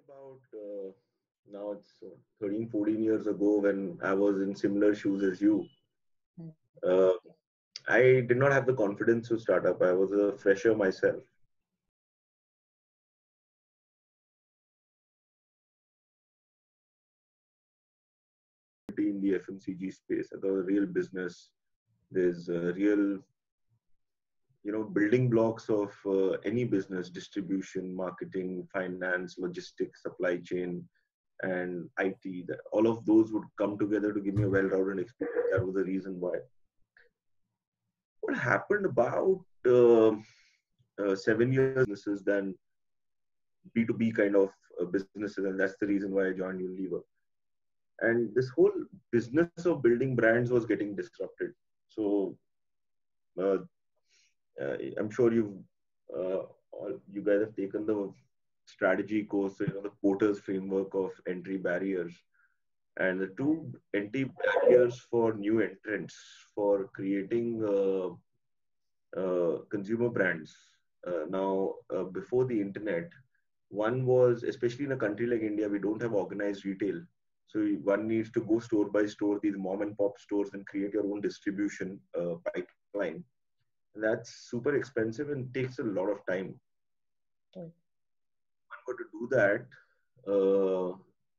about now it's 13, 14 years ago when I was in similar shoes as you. Uh, I did not have the confidence to start up. I was a fresher myself. In the FMCG space, the real business. There's real, building blocks of any business: distribution, marketing, finance, logistics, supply chain, and IT. That all of those would come together to give me a well-rounded experience. That was the reason why. What happened about 7 years businesses than B2B kind of businesses, and that's the reason why I joined Unilever. And this whole business of building brands was getting disrupted. So uh, I'm sure you guys have taken the strategy course, the Porter's framework of entry barriers, and the two entry barriers for new entrants for creating consumer brands. Before the internet, one was, especially in a country like India, we don't have organized retail. So one needs to go store by store, these mom and pop stores, and create your own distribution pipeline. That's super expensive and takes a lot of time. Right. But to do that,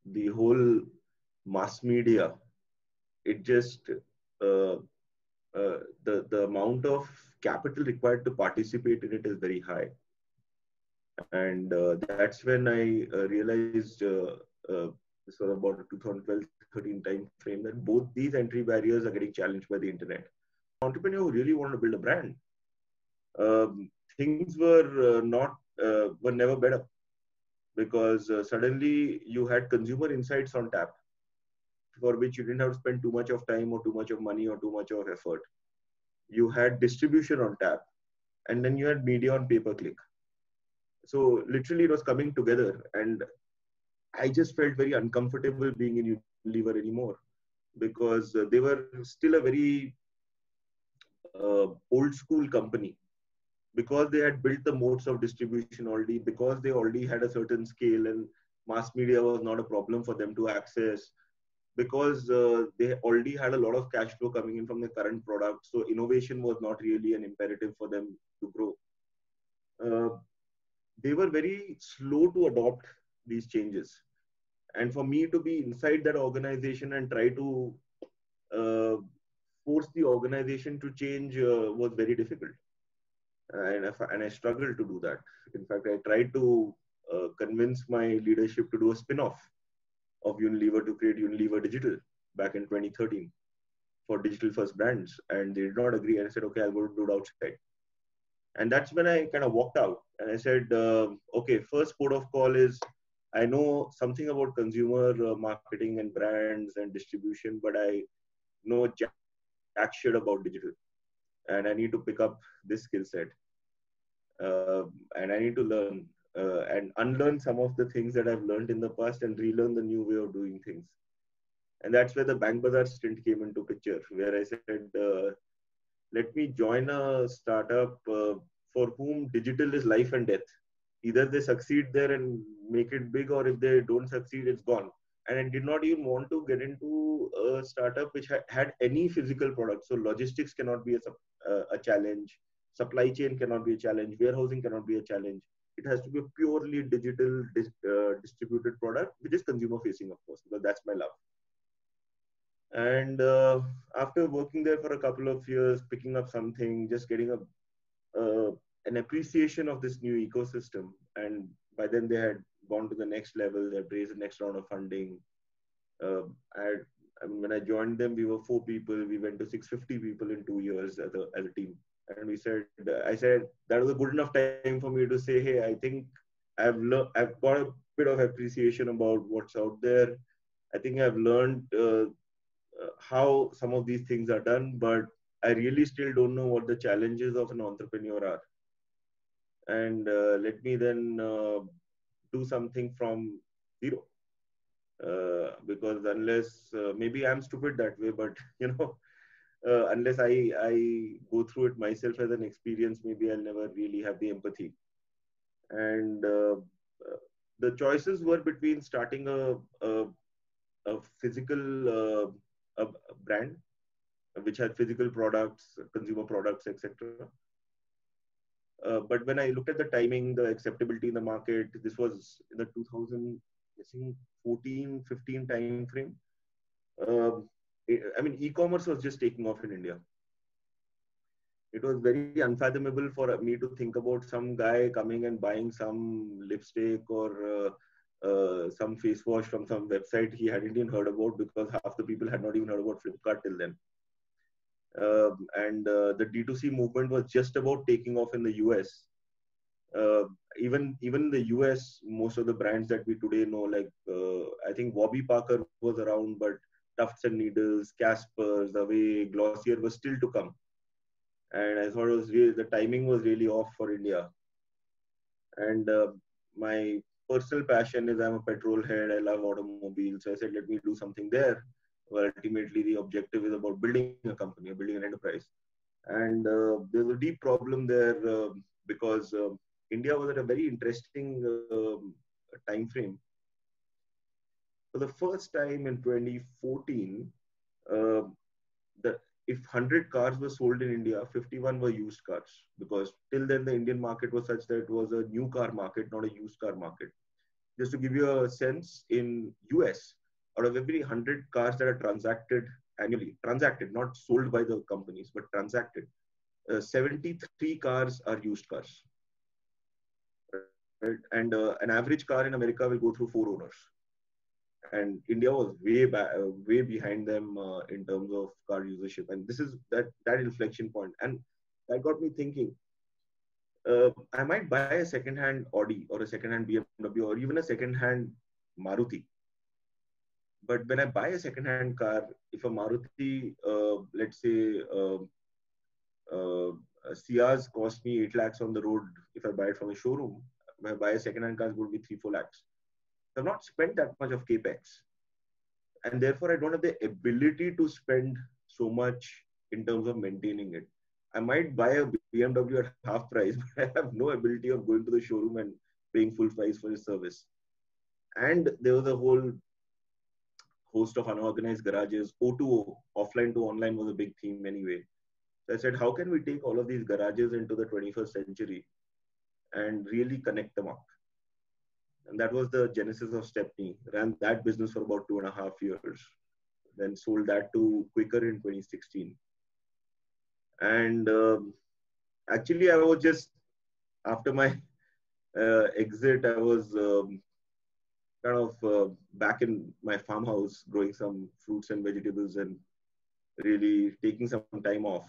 the whole mass media, it just the amount of capital required to participate in it is very high. And that's when I realized this was about 2012-13 time frame that both these entry barriers are getting challenged by the internet. Entrepreneur who really wanted to build a brand, things were never better because suddenly you had consumer insights on tap for which you didn't have to spend too much of time or too much of money or too much of effort. You had distribution on tap, and then you had media on pay per click. So literally it was coming together, and I just felt very uncomfortable being in Unilever anymore because they were still a very old school company because they had built the modes of distribution already, because they already had a certain scale and mass media was not a problem for them to access, because they already had a lot of cash flow coming in from the current product. So innovation was not really an imperative for them to grow. Uh, they were very slow to adopt these changes. And for me to be inside that organization and try to uh, force the organization to change was very difficult. And I struggled to do that. In fact, I tried to convince my leadership to do a spin off of Unilever to create Unilever Digital back in 2013 for digital first brands. And they did not agree. And I said, okay, I'll go do it outside. And that's when I kind of walked out and I said, okay, first port of call is I know something about consumer marketing and brands and distribution, but I know jack shit about digital. And I need to pick up this skill set. And I need to learn and unlearn some of the things that I've learned in the past and relearn the new way of doing things. And that's where the Bank Bazaar stint came into picture, where I said, let me join a startup for whom digital is life and death. Either they succeed there and make it big, or if they don't succeed, it's gone. And I did not even want to get into a startup which had any physical product. So logistics cannot be a challenge. Supply chain cannot be a challenge. Warehousing cannot be a challenge. It has to be a purely digital distributed product, which is consumer facing, of course, because that's my love. And after working there for a couple of years, picking up something, just getting an appreciation of this new ecosystem. And by then they had gone to the next level. They had raised the next round of funding. Uh, I mean, when I joined them, we were 4 people. We went to 650 people in 2 years as a team. And I said that was a good enough time for me to say, hey, I think I've got a bit of appreciation about what's out there. I think I've learned how some of these things are done, but I really still don't know what the challenges of an entrepreneur are. And let me then do something from zero. Because unless maybe I'm stupid that way, but unless I go through it myself as an experience, maybe I'll never really have the empathy. And the choices were between starting a physical brand which had physical products, consumer products, etc. But when I looked at the timing, the acceptability in the market, this was in the 2000, I think 14, 15 time frame. I mean, e-commerce was just taking off in India. It was very unfathomable for me to think about some guy coming and buying some lipstick or some face wash from some website he hadn't even heard about, because half the people had not even heard about Flipkart till then. And the D2C movement was just about taking off in the US. Uh, even in the US, most of the brands that we today know, like I think Warby Parker was around, but Tufts and Needles, Casper's, Away, Glossier was still to come. And I thought it was really, the timing was really off for India. And my personal passion is I'm a petrol head. I love automobiles. So I said, let me do something there. Well, ultimately, the objective is about building a company, building an enterprise. And there's a deep problem there because India was at a very interesting time frame. For the first time in 2014, uh, the if 100 cars were sold in India, 51 were used cars, because till then the Indian market was such that it was a new car market, not a used car market. Just to give you a sense, in US, out of every 100 cars that are transacted, not sold by the companies, but transacted, 73 cars are used cars. Right? And an average car in America will go through 4 owners. And India was way behind them in terms of car usership. And this is that inflection point. And that got me thinking, I might buy a second-hand Audi or a second-hand BMW or even a second-hand Maruti. But when I buy a second-hand car, if a Maruti, let's say, Ciaz cost me 8 lakhs on the road, if I buy it from a showroom, if I buy a second-hand car, it would be 3-4 lakhs. I've not spent that much of capex, and therefore I don't have the ability to spend so much in terms of maintaining it. I might buy a BMW at half price, but I have no ability of going to the showroom and paying full price for its service. And there was a whole host of unorganized garages. O2O, offline to online, was a big theme anyway. So I said, how can we take all of these garages into the 21st century and really connect them up? And that was the genesis of Stepney. Ran that business for about 2.5 years. Then sold that to Quaker in 2016. And actually, I was just, after my exit, I was kind of back in my farmhouse growing some fruits and vegetables and really taking some time off.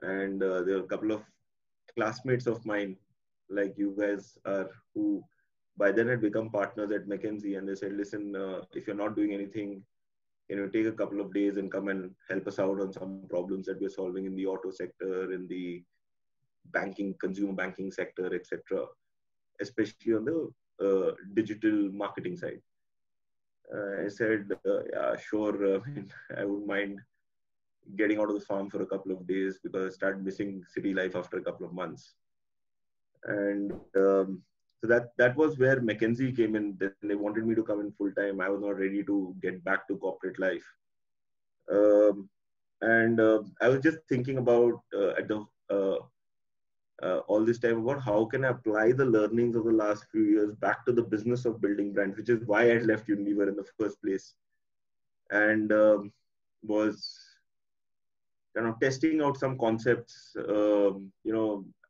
And there were a couple of classmates of mine, like you guys are, who by then had become partners at McKinsey. And they said, listen, if you're not doing anything, take a couple of days and come and help us out on some problems that we're solving in the auto sector, in the banking, consumer banking sector, etc., especially on the digital marketing side. I said, yeah, sure. I wouldn't mind getting out of the farm for a couple of days because I started missing city life after a couple of months. And so that was where McKinsey came in. Then they wanted me to come in full time. I was not ready to get back to corporate life. And I was just thinking about at the all this time about how can I apply the learnings of the last few years back to the business of building brands, which is why I left Unilever in the first place, and was kind of testing out some concepts.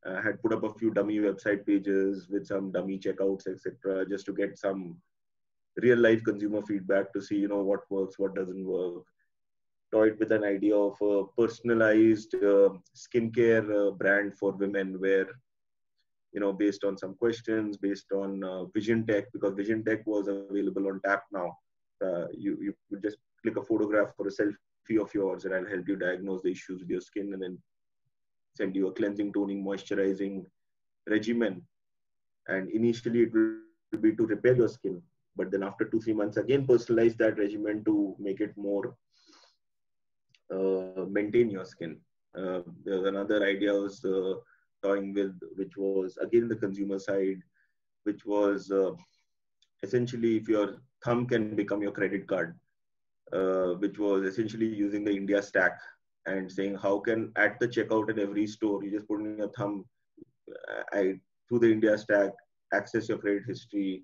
I had put up a few dummy website pages with some dummy checkouts, etc., just to get some real life consumer feedback to see, what works, what doesn't work. Toyed with an idea of a personalized skincare brand for women, where based on some questions, based on Vision Tech, because Vision Tech was available on tap now. You could just click a photograph or a selfie of yours, and I'll help you diagnose the issues with your skin, and then send you a cleansing, toning, moisturizing regimen. And initially, it will be to repair your skin, but then after 2-3 months, again personalize that regimen to make it more maintain your skin. There's another idea I was toying with, which was again the consumer side, which was essentially if your thumb can become your credit card, which was essentially using the India stack and saying how can at the checkout at every store you just put in your thumb, through the India stack access your credit history,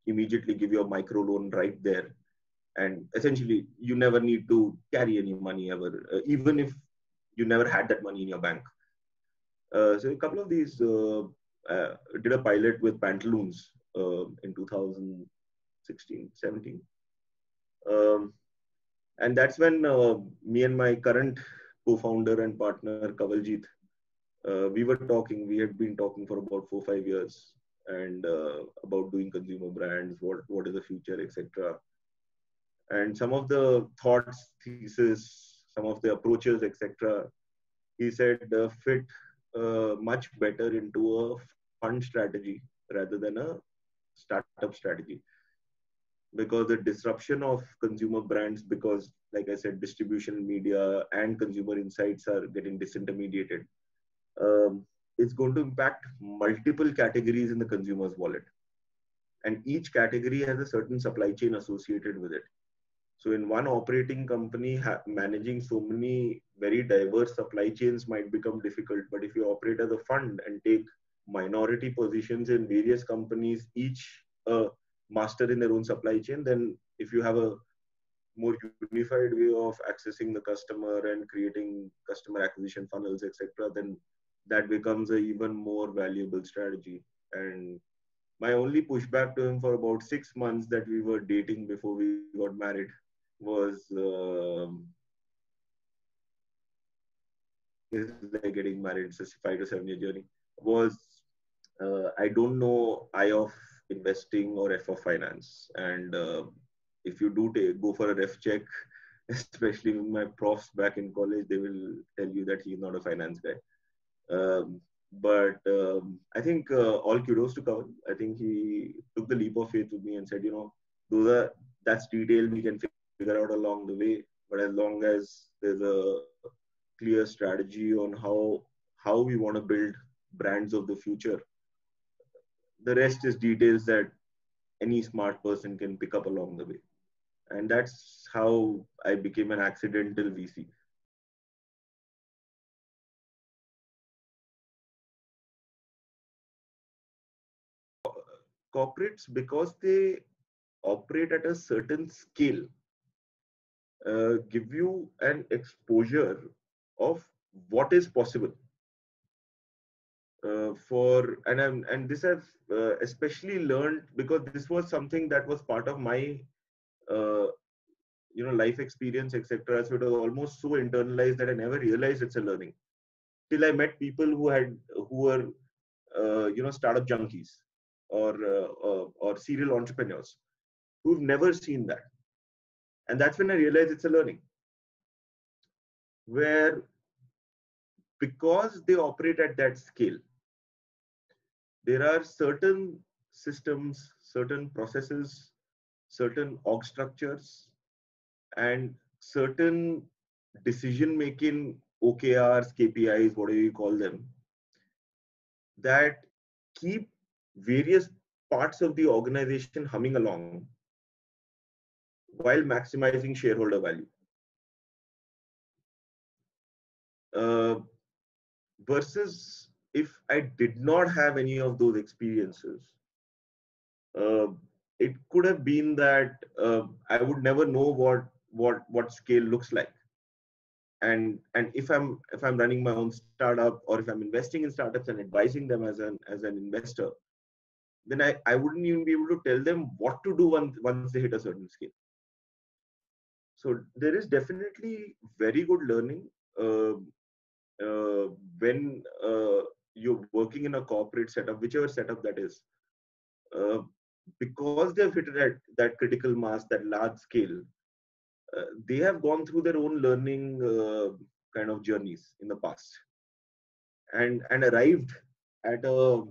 immediately give you a micro loan right there, and essentially you never need to carry any money ever, even if you never had that money in your bank. So a couple of these did a pilot with Pantaloons in 2016, 17. Um, and that's when me and my current co-founder and partner Kawaljeet, we were talking. We had been talking for about 4 5 years, and about doing consumer brands, what is the future, etc. And some of the thoughts, thesis, some of the approaches, etc. He said fit much better into a fund strategy rather than a startup strategy, because the disruption of consumer brands, because like I said, distribution media and consumer insights are getting disintermediated, um, it's going to impact multiple categories in the consumer's wallet, and each category has a certain supply chain associated with it. So in one operating company, managing so many very diverse supply chains might become difficult. But if you operate as a fund and take minority positions in various companies, each master in their own supply chain, then if you have a more unified way of accessing the customer and creating customer acquisition funnels, etc., then that becomes a even more valuable strategy. And my only pushback to him for about 6 months that we were dating before we got married was is like getting married. It's a 5 to 7 year journey. Was I don't know I of investing or F of finance, and if you do go for a ref check, especially with my profs back in college, they will tell you that he's not a finance guy. But I think all kudos to Kaval. I think he took the leap of faith with me and said, those are that's detail we can figure out along the way. But as long as there's a clear strategy on how we want to build brands of the future, the rest is details that any smart person can pick up along the way. And that's how I became an accidental VC. Corporates, because they operate at a certain scale, give you an exposure of what is possible. And this I've especially learned because this was something that was part of my uh, life experience, etc. So it was almost so internalized that I never realized it's a learning till I met people who were startup junkies or serial entrepreneurs who've never seen that, and that's when I realized it's a learning where, because they operate at that scale, there are certain systems, certain processes, certain org structures, and certain decision making OKRs, KPIs, whatever you call them, that keep various parts of the organization humming along while maximizing shareholder value. Uh, Versus if I did not have any of those experiences, uh, it could have been that I would never know what scale looks like. And if I'm running my own startup, or if I'm investing in startups and advising them as an investor, then I wouldn't even be able to tell them what to do once they hit a certain scale. So there is definitely very good learning uh, when you're working in a corporate setup, whichever setup that is, uh, because they've hit it at that critical mass, that large scale. They have gone through their own learning kind of journeys in the past, and arrived at a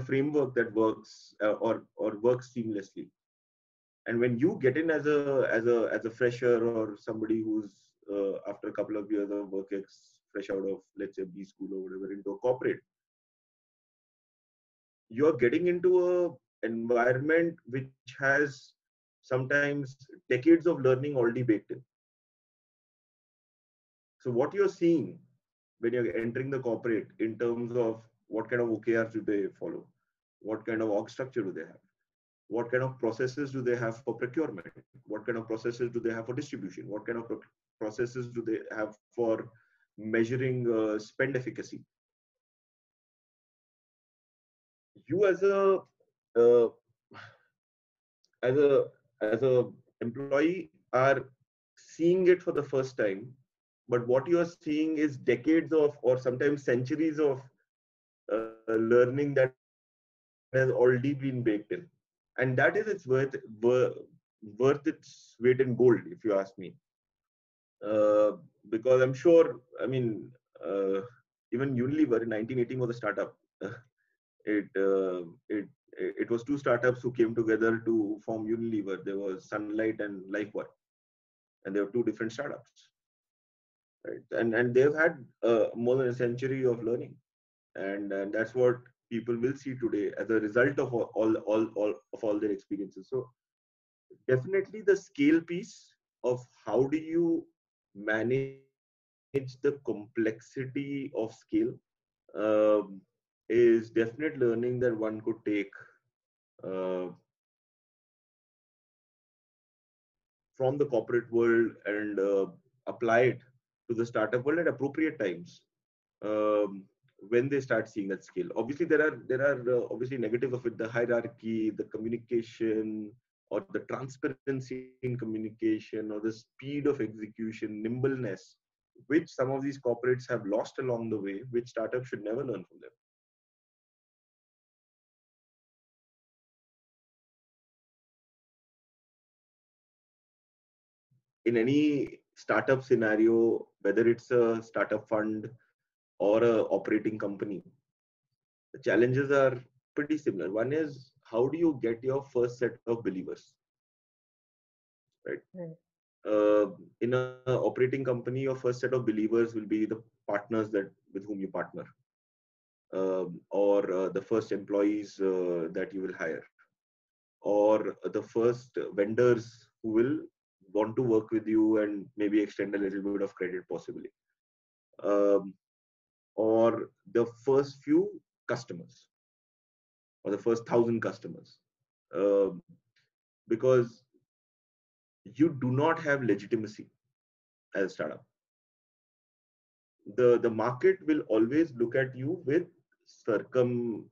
framework that works or works seamlessly. And when you get in as a fresher, or somebody who's after a couple of years of work fresh out of, let's say, B school or whatever, into a corporate, you're getting into environment which has sometimes decades of learning already baked in. So what you're seeing when you're entering the corporate in terms of what kind of OKRs do they follow, what kind of org structure do they have, what kind of processes do they have for procurement, what kind of processes do they have for distribution, what kind of processes do they have for measuring spend efficacy. You uh, as a employee are seeing it for the first time, but what you are seeing is decades of, or sometimes centuries of learning that has already been baked in, and that is its worth its weight in gold, if you ask me. uh, because I'm sure, I mean, uh, even Unilever in 1918 was a startup. it uh, it it was two startups who came together to form Unilever. There was Sunlight and Lifebuoy, and they were two different startups, right? And they've had more than a century of learning, and that's what people will see today as a result of all their experiences. So definitely the scale piece of how do you manage the complexity of scale is definite learning that one could take uh, from the corporate world and apply it to the startup world at appropriate times, um, when they start seeing that scale. Obviously, there are obviously negatives of it: the hierarchy, the communication, or the transparency in communication, or the speed of execution, nimbleness, which some of these corporates have lost along the way, which startups should never learn from them. In any startup scenario, whether it's a startup fund or a operating company, the challenges are pretty similar. One is, how do you get your first set of believers, right? Right. In a operating company, your first set of believers will be the partners that with whom you partner, or the first employees that you will hire, or the first vendors who will want to work with you and maybe extend a little bit of credit possibly, um, or the first few customers, or the first 1,000 customers, um, because you do not have legitimacy as a startup. The market will always look at you with circum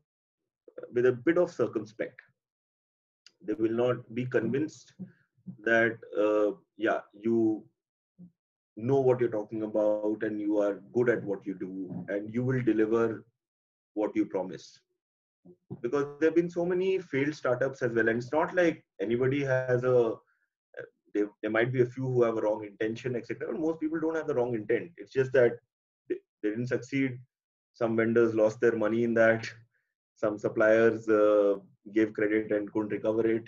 with a bit of circumspect. They will not be convinced that yeah, you know what you're talking about and you are good at what you do and you will deliver what you promise. Because there have been so many failed startups as well, and it's not like anybody has a there might be a few who have a wrong intention, etc. But most people don't have the wrong intent. It's just that they didn't succeed. Some vendors lost their money in that. Some suppliers gave credit and couldn't recover it.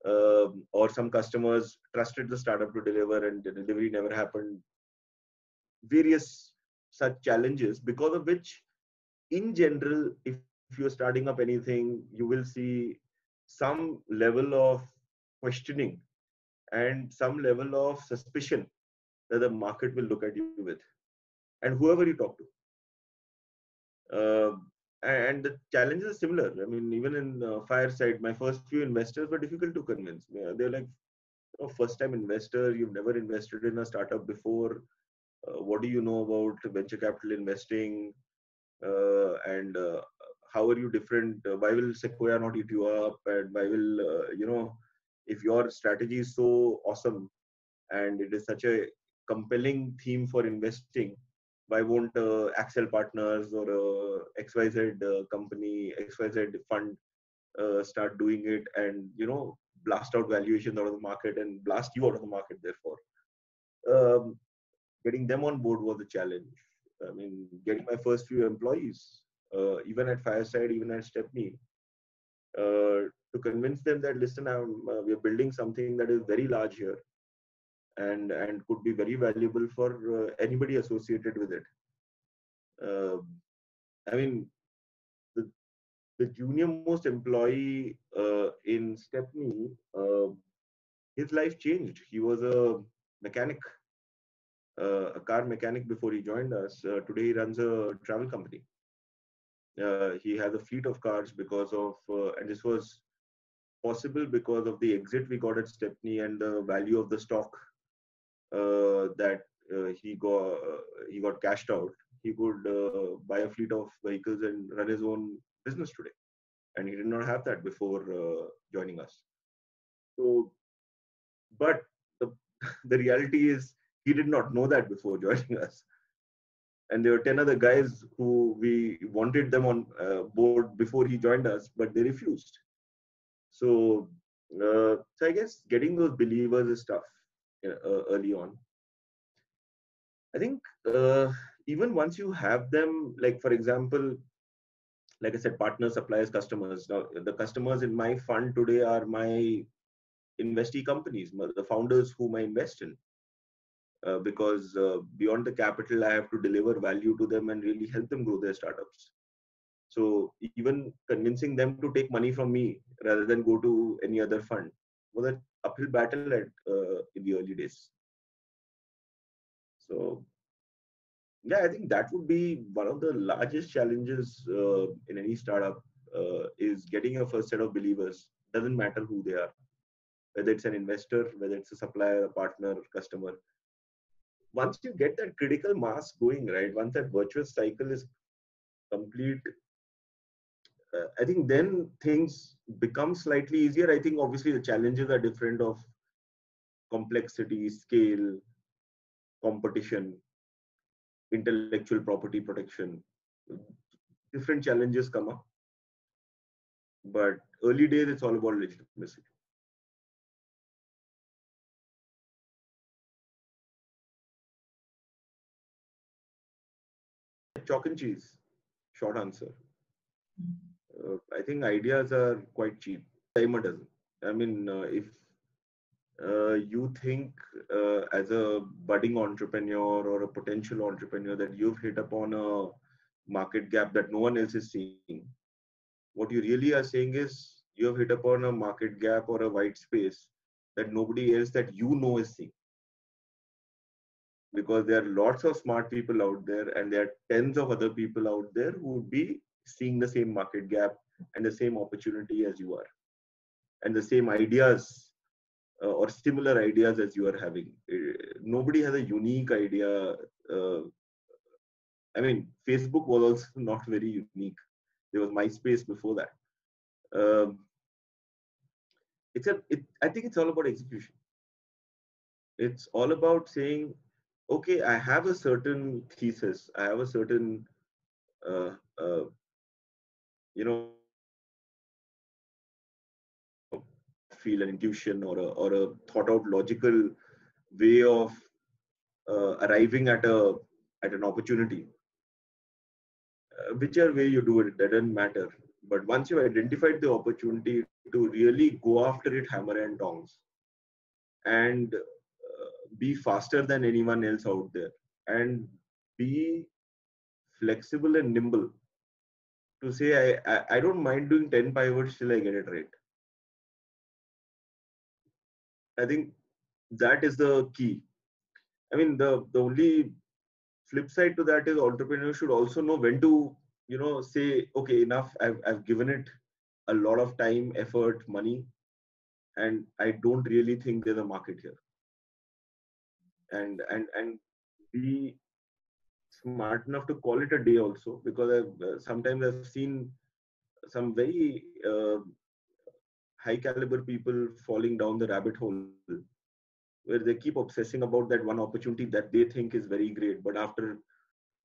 Or some customers trusted the startup to deliver and the delivery never happened. Various such challenges, because of which, in general, if you're starting up anything, you will see some level of questioning and some level of suspicion that the market will look at you with, and whoever you talk to. Uh, and the challenges are similar. I mean, even in Fireside, my first few investors were difficult to convince. Yeah, they're like, oh, first time investor, you've never invested in a startup before. What do you know about venture capital investing? And how are you different? Why will Sequoia not eat you up? And why will, if your strategy is so awesome and it is such a compelling theme for investing, why won't Axel Partners or XYZ company, XYZ fund start doing it and, blast out valuations out of the market and blast you out of the market, therefore? Um, Getting them on board was a challenge. I mean, getting my first few employees, even at Fireside, even at Stepney, to convince them that, listen, we are building something that is very large here and could be very valuable for anybody associated with it. Uh, I mean, the, the junior most employee in Stepney, his life changed. He was a mechanic, a car mechanic before he joined us. Today he runs a travel company. He has a fleet of cars because of, and this was possible because of the exit we got at Stepney and the value of the stock that he got cashed out. He could buy a fleet of vehicles and run his own business today, and he did not have that before joining us. So, but the the reality is he did not know that before joining us, and there were 10 other guys who we wanted them on board before he joined us, but they refused. So, so I guess getting those believers is tough early on. I think even once you have them, like for example, like I said, partners, suppliers, customers. Now, the customers in my fund today are my investee companies, the founders whom I invest in. Because beyond the capital, I have to deliver value to them and really help them grow their startups. So even convincing them to take money from me rather than go to any other fund was an uphill battle in the early days. So yeah, I think that would be one of the largest challenges in any startup is getting a first set of believers. Doesn't matter who they are, whether it's an investor, whether it's a supplier, a partner, customer. Once you get that critical mass going, right? Once that virtuous cycle is complete, I think then things become slightly easier. I think obviously the challenges are different of complexity, scale, competition, intellectual property protection. Different challenges come up. But early days, it's all about legitimacy. Chalk and cheese, short answer. I think ideas are quite cheap. Timer doesn't. I mean, if you think as a budding entrepreneur or a potential entrepreneur that you've hit upon a market gap that no one else is seeing, what you really are saying is you have hit upon a market gap or a white space that nobody else that you know is seeing. Because there are lots of smart people out there and there are tens of other people out there who would be seeing the same market gap and the same opportunity as you are and the same ideas or similar ideas as you are having. Nobody has a unique idea. I mean, Facebook was also not very unique. There was MySpace before that. Um, I think it's all about execution. It's all about saying, okay, I have a certain thesis. I have a certain, uh, uh, you know, feel an intuition or a thought out logical way of arriving at an opportunity. Whichever way you do it, that doesn't matter. But once you've identified the opportunity to really go after it, hammer and tongs, and be faster than anyone else out there, and be flexible and nimble to say, I don't mind doing 10 pivots till I get it right. I think that is the key. I mean, the only flip side to that is entrepreneurs should also know when to, say, okay, enough. I've given it a lot of time, effort, money, and I don't really think there's a market here. And be smart enough to call it a day also, because sometimes I've seen some very high caliber people falling down the rabbit hole where they keep obsessing about that one opportunity that they think is very great, but after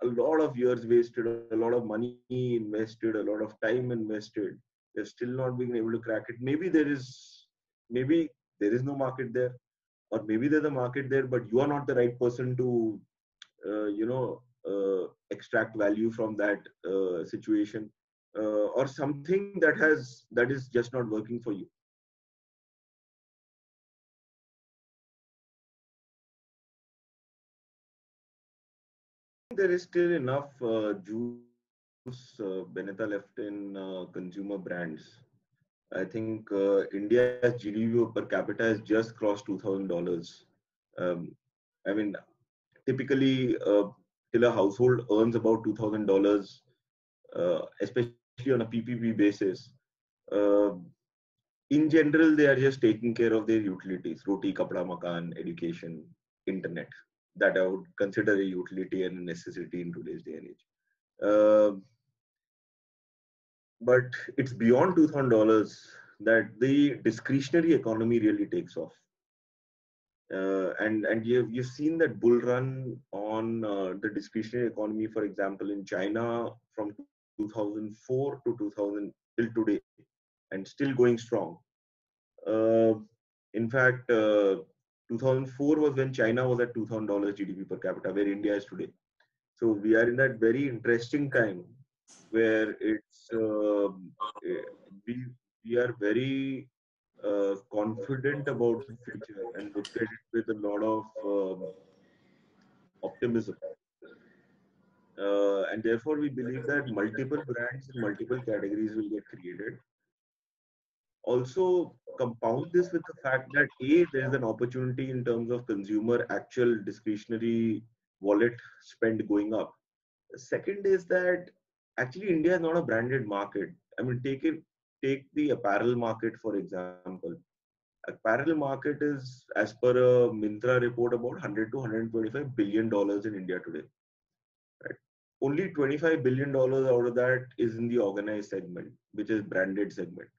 a lot of years wasted, a lot of money invested, a lot of time invested, they're still not being able to crack it. Maybe there is no market there, or maybe there's a market there, but you are not the right person to, extract value from that situation, or something that is just not working for you. There is still enough juice Beneta left in consumer brands, I think India's GDP per capita has just crossed $2,000. Um, I mean, typically, till a household earns about $2,000, especially on a PPP basis, uh, in general, they are just taking care of their utilities: roti, kapda, makan, education, internet. That I would consider a utility and a necessity in today's day and age. Uh, but it's beyond $2,000 that the discretionary economy really takes off. And you've seen that bull run on the discretionary economy, for example, in China from 2004 to 2000 till today, and still going strong. Uh, in fact, 2004 was when China was at $2,000 GDP per capita, where India is today. So we are in that very interesting time where eh, we we are very confident about the future and look at it with a lot of optimism. And therefore, we believe that multiple brands in multiple categories will get created. Also, compound this with the fact that A, there's an opportunity in terms of consumer actual discretionary wallet spend going up. Second is that actually India is not a branded market. I mean, take the apparel market for example. Apparel market is, as per a Mintra report, about 100 to 125 billion dollars in India today. Right? Only 25 billion dollars out of that is in the organized segment, which is branded segment.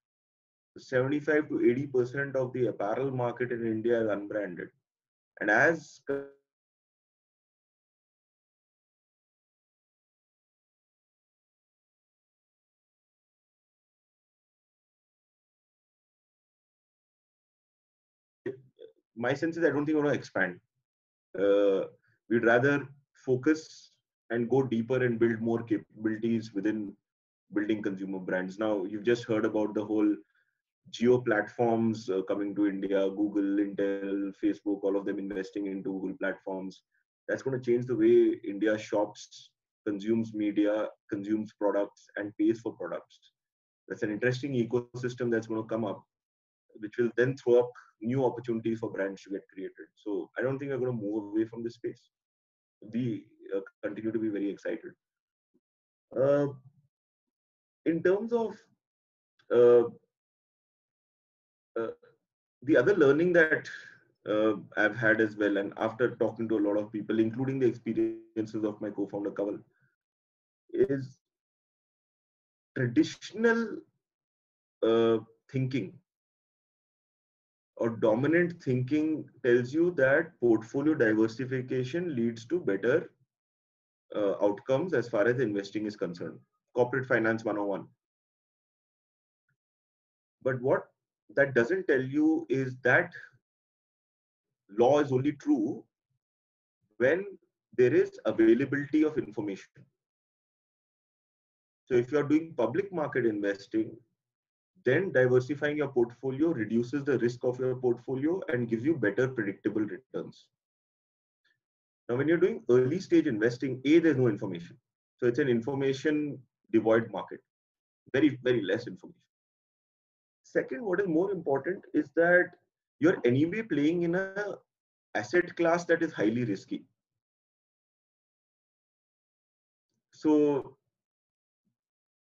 75 to 80% of the apparel market in India is unbranded. And as consumers become more conscious about my sense is I don't think we're going to expand. We'd rather focus and go deeper and build more capabilities within building consumer brands. Now, you've just heard about the whole geo platforms coming to India, Google, Intel, Facebook, all of them investing into Google platforms. That's going to change the way India shops, consumes media, consumes products, and pays for products. That's an interesting ecosystem that's going to come up, which will then throw up new opportunities for brands to get created. So I don't think we're going to move away from this space. We continue to be very excited. Uh, in terms of uh, uh, the other learning that I've had as well, and after talking to a lot of people, including the experiences of my co-founder Kaval, is traditional thinking or dominant thinking tells you that portfolio diversification leads to better outcomes as far as investing is concerned. Corporate finance 101. But what that doesn't tell you is that law is only true when there is availability of information. So if you're doing public market investing, then diversifying your portfolio reduces the risk of your portfolio and gives you better predictable returns. Now, when you're doing early stage investing, A, there's no information. So it's an information devoid market, very, very less information. Second, what is more important is that you're anyway playing in a asset class that is highly risky. So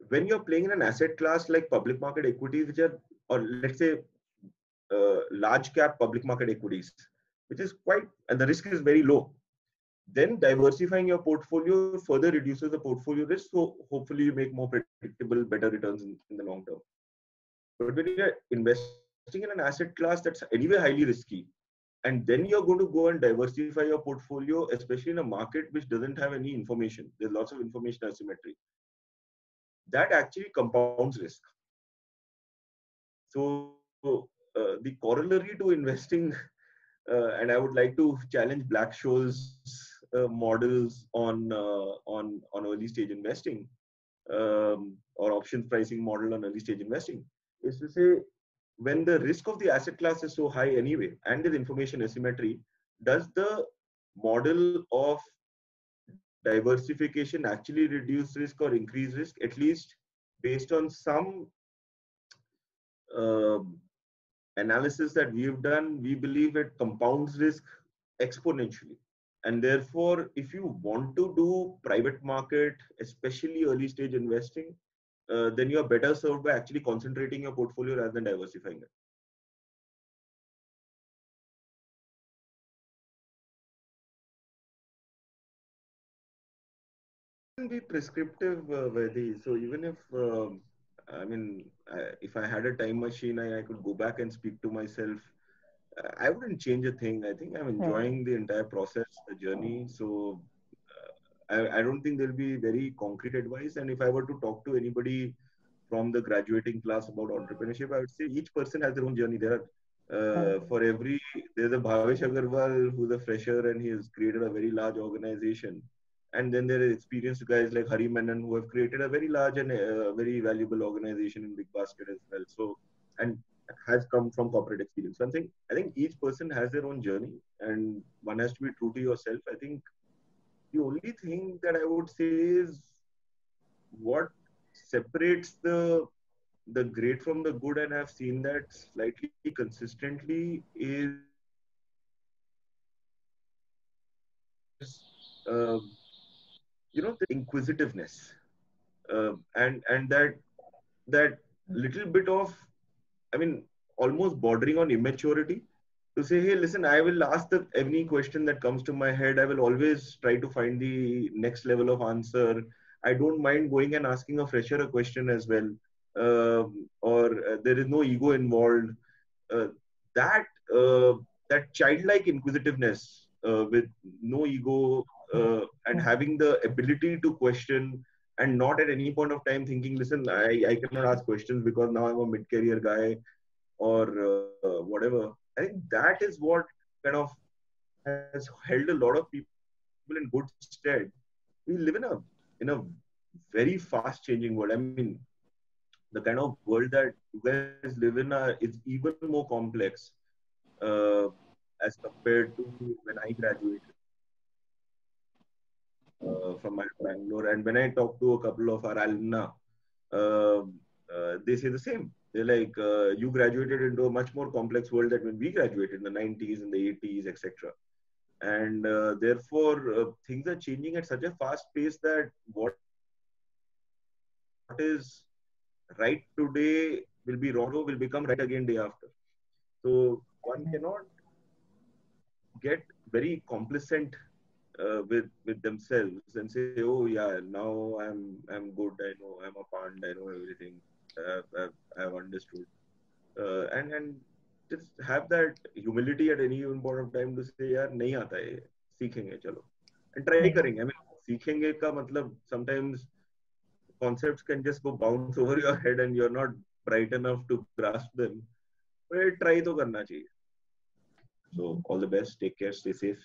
when you're playing in an asset class like public market equities, which are, or let's say large cap public market equities, which is quite, and the risk is very low, then diversifying your portfolio further reduces the portfolio risk. So hopefully you make more predictable, better returns in the long term. But when you're investing in an asset class that's anyway highly risky, and then you're going to go and diversify your portfolio, especially in a market which doesn't have any information, there's lots of information asymmetry, that actually compounds risk. So the corollary to investing, and I would like to challenge Black-Scholes models on early stage investing, or options pricing model on early stage investing, is to say when the risk of the asset class is so high anyway, and there's information asymmetry, does the model of diversification actually reduce risk or increase risk? At least based on some uh, analysis that we've done, we believe it compounds risk exponentially. And therefore, if you want to do private market, especially early stage investing, then you are better served by actually concentrating your portfolio rather than diversifying it. Can be prescriptive, Vaidhi. So even if, if I had a time machine, I could go back and speak to myself. I wouldn't change a thing. I think I'm enjoying the entire process, the journey. So I don't think there'll be very concrete advice. And if I were to talk to anybody from the graduating class about entrepreneurship, I would say each person has their own journey. There are there's a Bhavesh Agarwal who's a fresher and he has created a very large organization. And then there are experienced guys like Hari Menon who have created a very large and very valuable organization in Big Basket as well. So, and has come from corporate experience. So I think each person has their own journey and one has to be true to yourself. I think the only thing that I would say is what separates the great from the good, and I've seen that slightly consistently, is uh, the inquisitiveness, and that little bit of, I mean, almost bordering on immaturity, to say, hey, listen, I will ask any question that comes to my head. I will always try to find the next level of answer. I don't mind going and asking a fresher a question as well. Or there is no ego involved. Uh, that that childlike inquisitiveness with no ego and having the ability to question and not at any point of time thinking, listen, I cannot ask questions because now I'm a mid-career guy or whatever. I think that is what kind of has held a lot of people in good stead. We live in a very fast changing world. I mean, the kind of world that you guys live in is even more complex uh, as compared to when I graduated from Bangalore. And when I talk to a couple of our alumni, uh, they say the same. They're like, you graduated into a much more complex world than when we graduated in the 90s and the 80s, etc. And therefore, things are changing at such a fast pace that what is right today will be wrong, will become right again day after. So one cannot get very complacent with themselves and say, oh yeah, now I'm good. I know I'm a pond. I know everything. I've understood. And just have that humility at any given point of time to say, यार नहीं आता है, सीखेंगे चलो, and try करेंगे. I mean, सीखेंगे का मतलब sometimes concepts can just go bounce over your head and you're not bright enough to grasp them. But try तो करना चाहिए. So all the best. Take care. Stay safe.